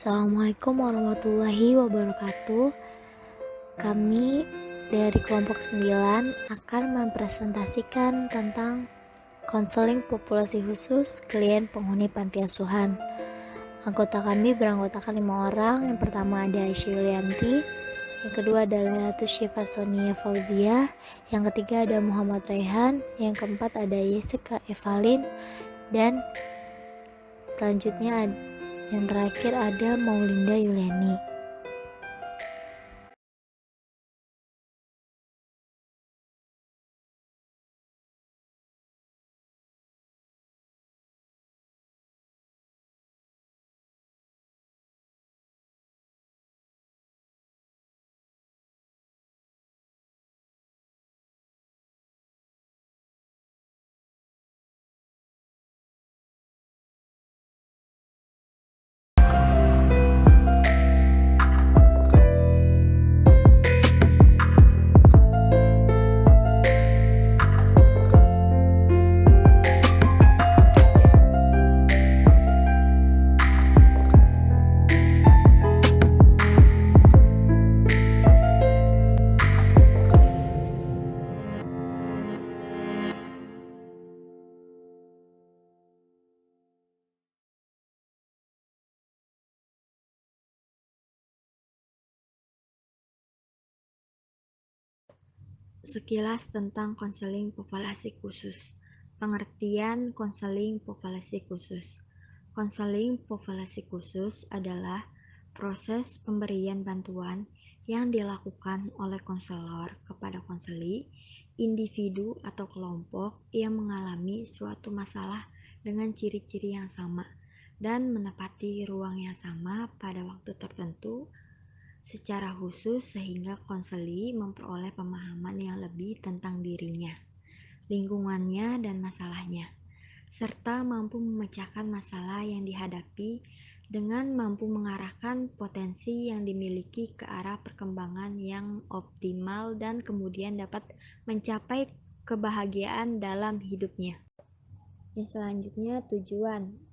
Assalamualaikum warahmatullahi wabarakatuh. Kami dari kelompok 9 akan mempresentasikan tentang konseling populasi khusus klien penghuni panti asuhan. Anggota kami beranggotakan 5 orang. Yang pertama ada Aisyah Yulianti, yang kedua adalah Syifa Sonia Fauzia, yang ketiga ada Muhammad Raihan, yang keempat ada Jessica Evalin, dan selanjutnya yang terakhir ada Maulinda Yuliani. Sekilas tentang konseling populasi khusus. Pengertian konseling populasi khusus. Konseling populasi khusus adalah proses pemberian bantuan yang dilakukan oleh konselor kepada konseli, individu atau kelompok yang mengalami suatu masalah dengan ciri-ciri yang sama dan menepati ruang yang sama pada waktu tertentu secara khusus sehingga konseli memperoleh pemahaman yang lebih tentang dirinya, lingkungannya, dan masalahnya, serta mampu memecahkan masalah yang dihadapi dengan mampu mengarahkan potensi yang dimiliki ke arah perkembangan yang optimal dan kemudian dapat mencapai kebahagiaan dalam hidupnya. Yang selanjutnya tujuan.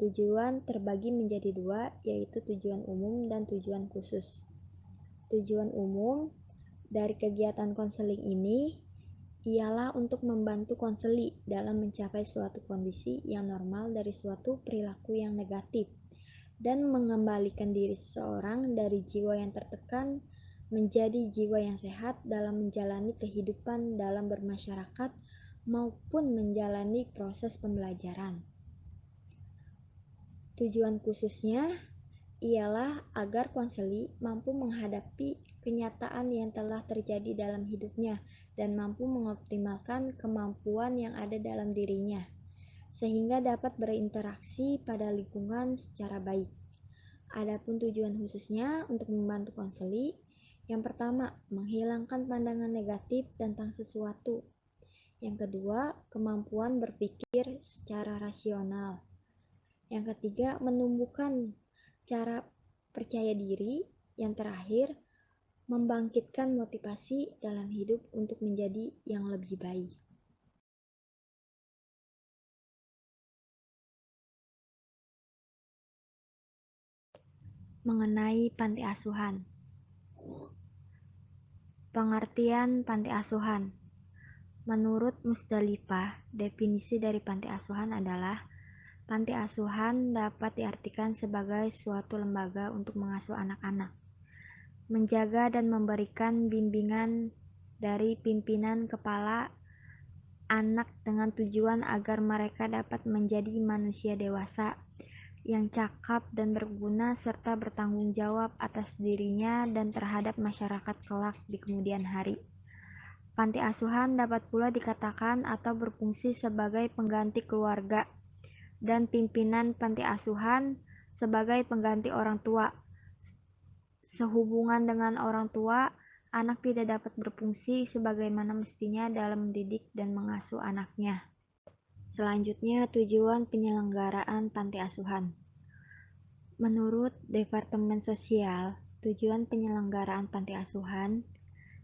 Tujuan terbagi menjadi dua, yaitu tujuan umum dan tujuan khusus. Tujuan umum dari kegiatan konseling ini ialah untuk membantu konseli dalam mencapai suatu kondisi yang normal dari suatu perilaku yang negatif dan mengembalikan diri seseorang dari jiwa yang tertekan menjadi jiwa yang sehat dalam menjalani kehidupan dalam bermasyarakat maupun menjalani proses pembelajaran. Tujuan khususnya ialah agar konseli mampu menghadapi kenyataan yang telah terjadi dalam hidupnya dan mampu mengoptimalkan kemampuan yang ada dalam dirinya, sehingga dapat berinteraksi pada lingkungan secara baik. Adapun tujuan khususnya untuk membantu konseli, yang pertama, menghilangkan pandangan negatif tentang sesuatu. Yang kedua, kemampuan berpikir secara rasional. Yang ketiga, menumbuhkan cara percaya diri. Yang terakhir, membangkitkan motivasi dalam hidup untuk menjadi yang lebih baik. Mengenai panti asuhan. Pengertian panti asuhan. Menurut Musdalifah, definisi dari panti asuhan adalah panti asuhan dapat diartikan sebagai suatu lembaga untuk mengasuh anak-anak, menjaga dan memberikan bimbingan dari pimpinan kepala anak dengan tujuan agar mereka dapat menjadi manusia dewasa yang cakap dan berguna serta bertanggung jawab atas dirinya dan terhadap masyarakat kelak di kemudian hari. Panti asuhan dapat pula dikatakan atau berfungsi sebagai pengganti keluarga dan pimpinan panti asuhan sebagai pengganti orang tua. Sehubungan dengan orang tua, anak tidak dapat berfungsi sebagaimana mestinya dalam mendidik dan mengasuh anaknya. Selanjutnya, tujuan penyelenggaraan panti asuhan. Menurut Departemen Sosial, tujuan penyelenggaraan panti asuhan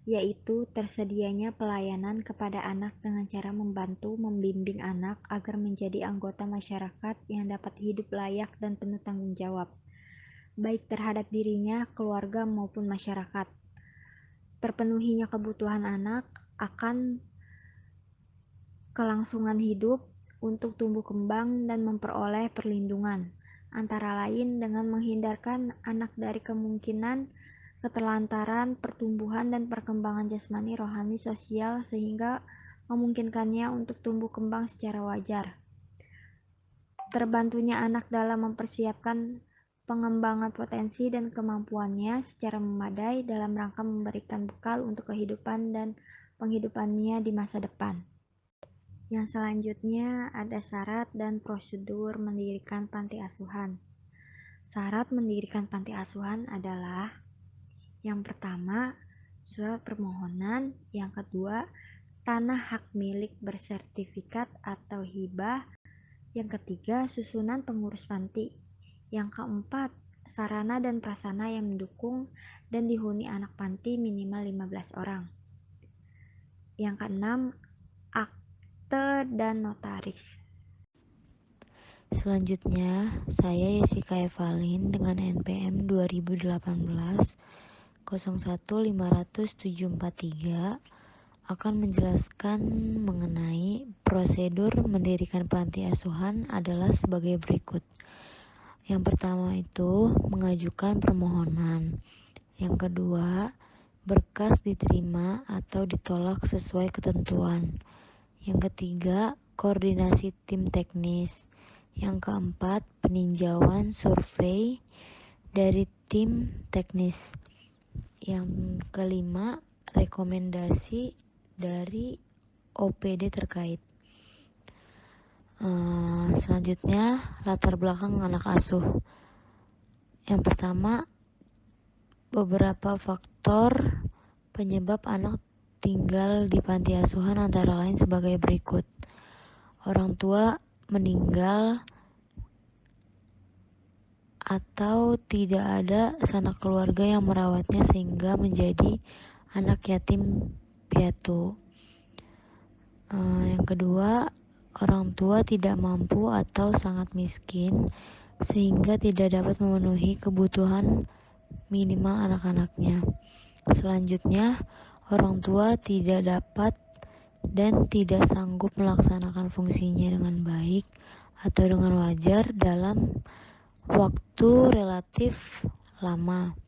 yaitu tersedianya pelayanan kepada anak dengan cara membantu membimbing anak agar menjadi anggota masyarakat yang dapat hidup layak dan penuh tanggung jawab. baik terhadap dirinya, keluarga, maupun masyarakat. Terpenuhinya kebutuhan anak akan kelangsungan hidup untuk tumbuh kembang dan memperoleh perlindungan, antara lain dengan menghindarkan anak dari kemungkinan keterlantaran pertumbuhan dan perkembangan jasmani, rohani, sosial, sehingga memungkinkannya untuk tumbuh kembang secara wajar. Terbantunya anak dalam mempersiapkan pengembangan potensi dan kemampuannya secara memadai dalam rangka memberikan bekal untuk kehidupan dan penghidupannya di masa depan. Yang selanjutnya ada syarat dan prosedur mendirikan panti asuhan. Syarat mendirikan panti asuhan adalah: yang pertama, surat permohonan; yang kedua, tanah hak milik bersertifikat atau hibah; yang ketiga, susunan pengurus panti; yang keempat, sarana dan prasarana yang mendukung dan dihuni anak panti minimal 15 orang; yang keenam, akte dan notaris. Selanjutnya, saya Jessica Evalin dengan NPM 2018 0150743 akan menjelaskan mengenai prosedur mendirikan panti asuhan adalah sebagai berikut. Yang pertama itu mengajukan permohonan. Yang kedua, berkas diterima atau ditolak sesuai ketentuan. Yang ketiga, koordinasi tim teknis. Yang keempat, peninjauan survei dari tim teknis. Yang kelima, rekomendasi dari OPD terkait. Selanjutnya, latar belakang anak asuh. Yang pertama, beberapa faktor penyebab anak tinggal di panti asuhan antara lain sebagai berikut. Orang tua meninggal atau tidak ada sanak keluarga yang merawatnya sehingga menjadi anak yatim piatu. Yang kedua, orang tua tidak mampu atau sangat miskin sehingga tidak dapat memenuhi kebutuhan minimal anak-anaknya. Selanjutnya, orang tua tidak dapat dan tidak sanggup melaksanakan fungsinya dengan baik atau dengan wajar dalam waktu relatif lama.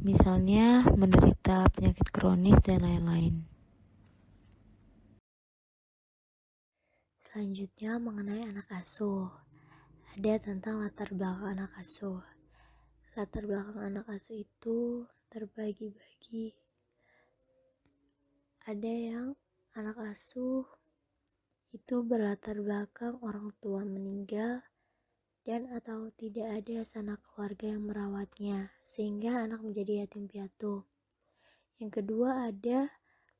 Misalnya menderita penyakit kronis dan lain-lain. Selanjutnya mengenai anak asuh. Ada tentang latar belakang anak asuh. Latar belakang anak asuh itu terbagi-bagi. Ada yang anak asuh itu berlatar belakang orang tua meninggal dan atau tidak ada sanak keluarga yang merawatnya sehingga anak menjadi yatim piatu. Yang kedua ada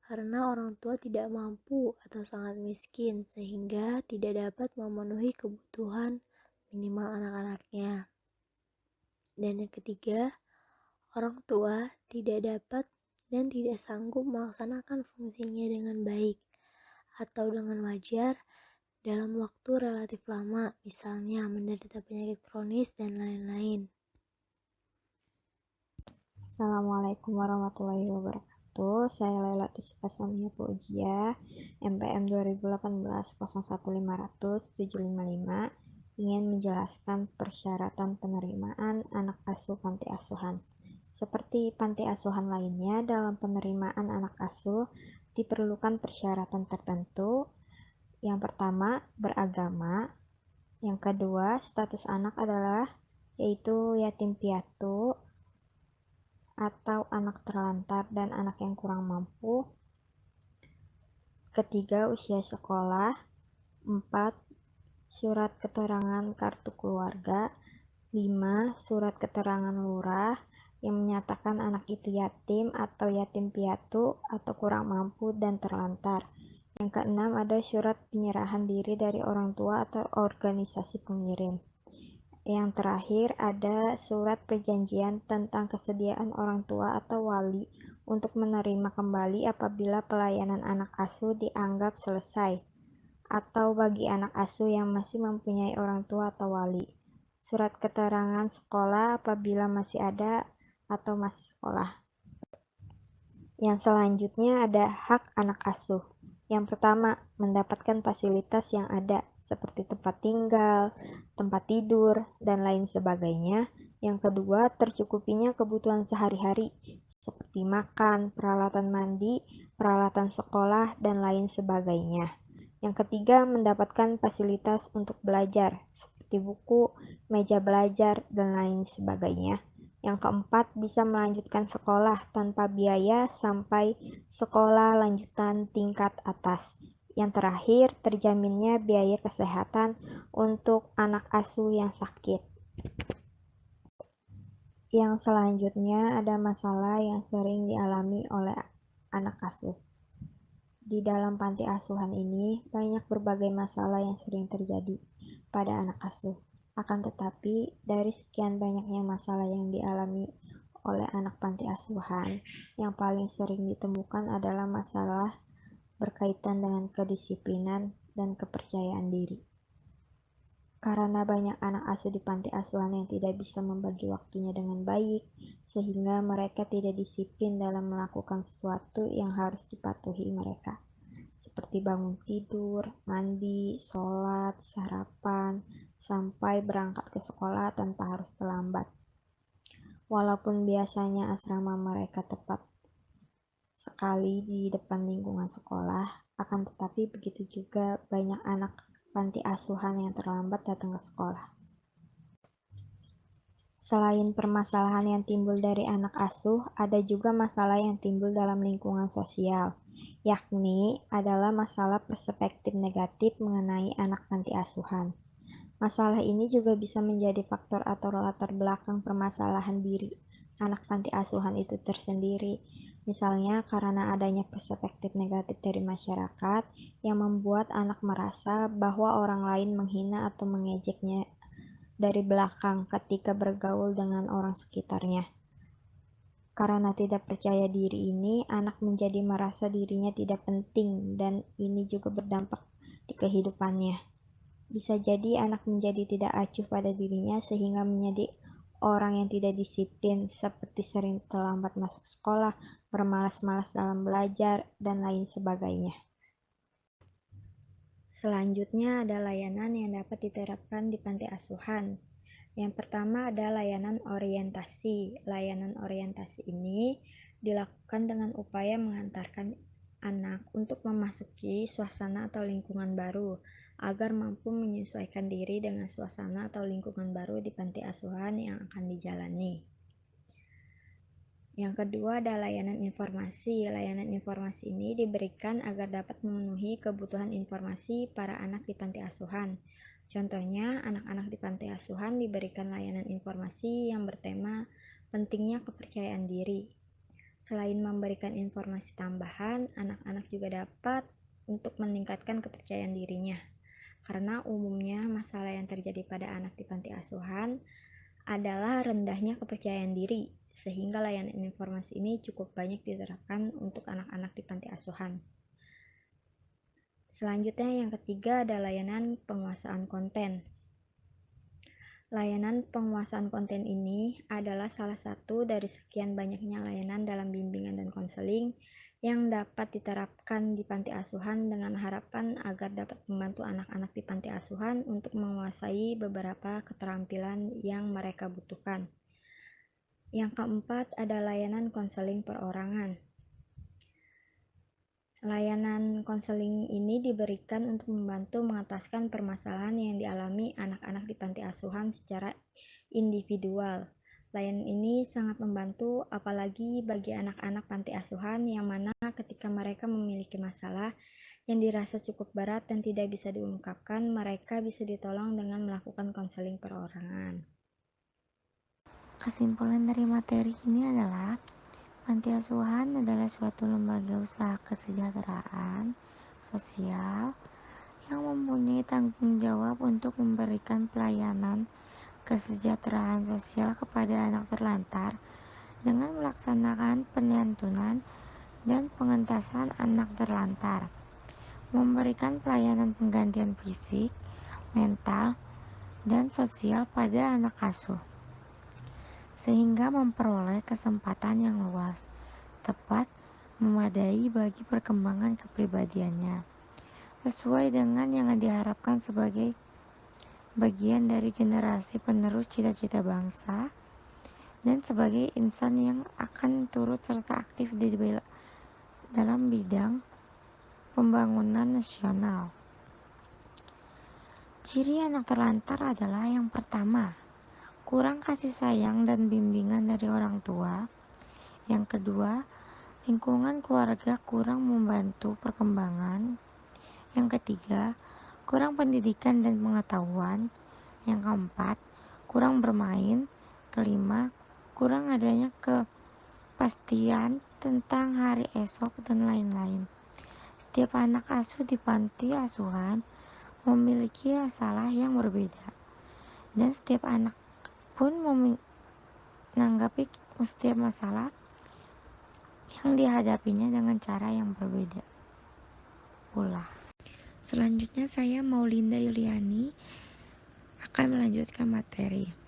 karena orang tua tidak mampu atau sangat miskin sehingga tidak dapat memenuhi kebutuhan minimal anak-anaknya. Dan yang ketiga, orang tua tidak dapat dan tidak sanggup melaksanakan fungsinya dengan baik atau dengan wajar dalam waktu relatif lama, misalnya menderita penyakit kronis dan lain-lain. Assalamualaikum warahmatullahi wabarakatuh. Saya Laila Tusika Sonia Fauzia, NPM 2018-01500-755, ingin menjelaskan persyaratan penerimaan anak asuh panti asuhan. Seperti panti asuhan lainnya, dalam penerimaan anak asuh diperlukan persyaratan tertentu. Yang pertama, beragama. Yang kedua, status anak adalah yaitu yatim piatu atau anak terlantar dan anak yang kurang mampu. Ketiga, usia sekolah. 4, surat keterangan kartu keluarga. 5, surat keterangan lurah yang menyatakan anak itu yatim atau yatim piatu atau kurang mampu dan terlantar. Yang keenam, ada surat penyerahan diri dari orang tua atau organisasi pengirim. Yang terakhir, ada surat perjanjian tentang kesediaan orang tua atau wali untuk menerima kembali apabila pelayanan anak asuh dianggap selesai, atau bagi anak asuh yang masih mempunyai orang tua atau wali. surat keterangan sekolah apabila masih ada atau masih sekolah. Yang selanjutnya ada hak anak asuh. Yang pertama, mendapatkan fasilitas yang ada seperti tempat tinggal, tempat tidur, dan lain sebagainya. Yang kedua, tercukupinya kebutuhan sehari-hari seperti makan, peralatan mandi, peralatan sekolah, dan lain sebagainya. Yang ketiga, mendapatkan fasilitas untuk belajar seperti buku, meja belajar, dan lain sebagainya. Yang keempat, bisa melanjutkan sekolah tanpa biaya sampai sekolah lanjutan tingkat atas. Yang terakhir, terjaminnya biaya kesehatan untuk anak asuh yang sakit. Yang selanjutnya ada masalah yang sering dialami oleh anak asuh. Di dalam panti asuhan ini, banyak berbagai masalah yang sering terjadi pada anak asuh. Akan tetapi, dari sekian banyaknya masalah yang dialami oleh anak panti asuhan, yang paling sering ditemukan adalah masalah berkaitan dengan kedisiplinan dan kepercayaan diri. Karena banyak anak asuh di panti asuhan yang tidak bisa membagi waktunya dengan baik, sehingga mereka tidak disiplin dalam melakukan sesuatu yang harus dipatuhi mereka, seperti bangun tidur, mandi, sholat, sarapan, sampai berangkat ke sekolah tanpa harus terlambat. Walaupun biasanya asrama mereka tepat sekali di depan lingkungan sekolah, akan tetapi begitu juga banyak anak panti asuhan yang terlambat datang ke sekolah. Selain permasalahan yang timbul dari anak asuh, ada juga masalah yang timbul dalam lingkungan sosial, yakni adalah masalah perspektif negatif mengenai anak panti asuhan. Masalah ini juga bisa menjadi faktor atau latar belakang permasalahan diri anak panti asuhan itu tersendiri. Misalnya karena adanya perspektif negatif dari masyarakat yang membuat anak merasa bahwa orang lain menghina atau mengejeknya dari belakang ketika bergaul dengan orang sekitarnya. Karena tidak percaya diri ini, anak menjadi merasa dirinya tidak penting dan ini juga berdampak di kehidupannya. Bisa jadi anak menjadi tidak acuh pada dirinya sehingga menjadi orang yang tidak disiplin seperti sering terlambat masuk sekolah, bermalas-malas dalam belajar, dan lain sebagainya. Selanjutnya ada layanan yang dapat diterapkan di panti asuhan. Yang pertama ada layanan orientasi. Layanan orientasi ini dilakukan dengan upaya mengantarkan anak untuk memasuki suasana atau lingkungan baru agar mampu menyesuaikan diri dengan suasana atau lingkungan baru di panti asuhan yang akan dijalani. Yang kedua ada layanan informasi. Layanan informasi ini diberikan agar dapat memenuhi kebutuhan informasi para anak di panti asuhan. Contohnya, anak-anak di panti asuhan diberikan layanan informasi yang bertema pentingnya kepercayaan diri. Selain memberikan informasi tambahan, anak-anak juga dapat untuk meningkatkan kepercayaan dirinya. Karena umumnya masalah yang terjadi pada anak di panti asuhan adalah rendahnya kepercayaan diri, sehingga layanan informasi ini cukup banyak diterapkan untuk anak-anak di panti asuhan. Selanjutnya yang ketiga ada layanan penguasaan konten. Layanan penguasaan konten ini adalah salah satu dari sekian banyaknya layanan dalam bimbingan dan konseling yang dapat diterapkan di panti asuhan dengan harapan agar dapat membantu anak-anak di panti asuhan untuk menguasai beberapa keterampilan yang mereka butuhkan. Yang keempat ada layanan konseling perorangan. Layanan konseling ini diberikan untuk membantu mengataskan permasalahan yang dialami anak-anak di panti asuhan secara individual. Layanan ini sangat membantu apalagi bagi anak-anak panti asuhan yang mana ketika mereka memiliki masalah yang dirasa cukup berat dan tidak bisa diungkapkan, mereka bisa ditolong dengan melakukan konseling perorangan. Kesimpulan dari materi ini adalah panti asuhan adalah suatu lembaga usaha kesejahteraan sosial yang mempunyai tanggung jawab untuk memberikan pelayanan kesejahteraan sosial kepada anak terlantar dengan melaksanakan penyantunan dan pengentasan anak terlantar, memberikan pelayanan penggantian fisik, mental, dan sosial pada anak asuh, sehingga memperoleh kesempatan yang luas, tepat, memadai bagi perkembangan kepribadiannya, sesuai dengan yang diharapkan sebagai bagian dari generasi penerus cita-cita bangsa, dan sebagai insan yang akan turut serta aktif dalam bidang pembangunan nasional. Ciri anak terlantar adalah yang pertama, kurang kasih sayang dan bimbingan dari orang tua. Yang kedua, lingkungan keluarga kurang membantu perkembangan. Yang ketiga, kurang pendidikan dan pengetahuan. Yang keempat, kurang bermain. Kelima, kurang adanya kepastian tentang hari esok dan lain-lain. Setiap anak asuh di panti asuhan memiliki masalah yang berbeda, dan setiap anak pun menanggapi setiap masalah yang dihadapinya dengan cara yang berbeda pula. Selanjutnya saya Maulinda Yuliani akan melanjutkan materi.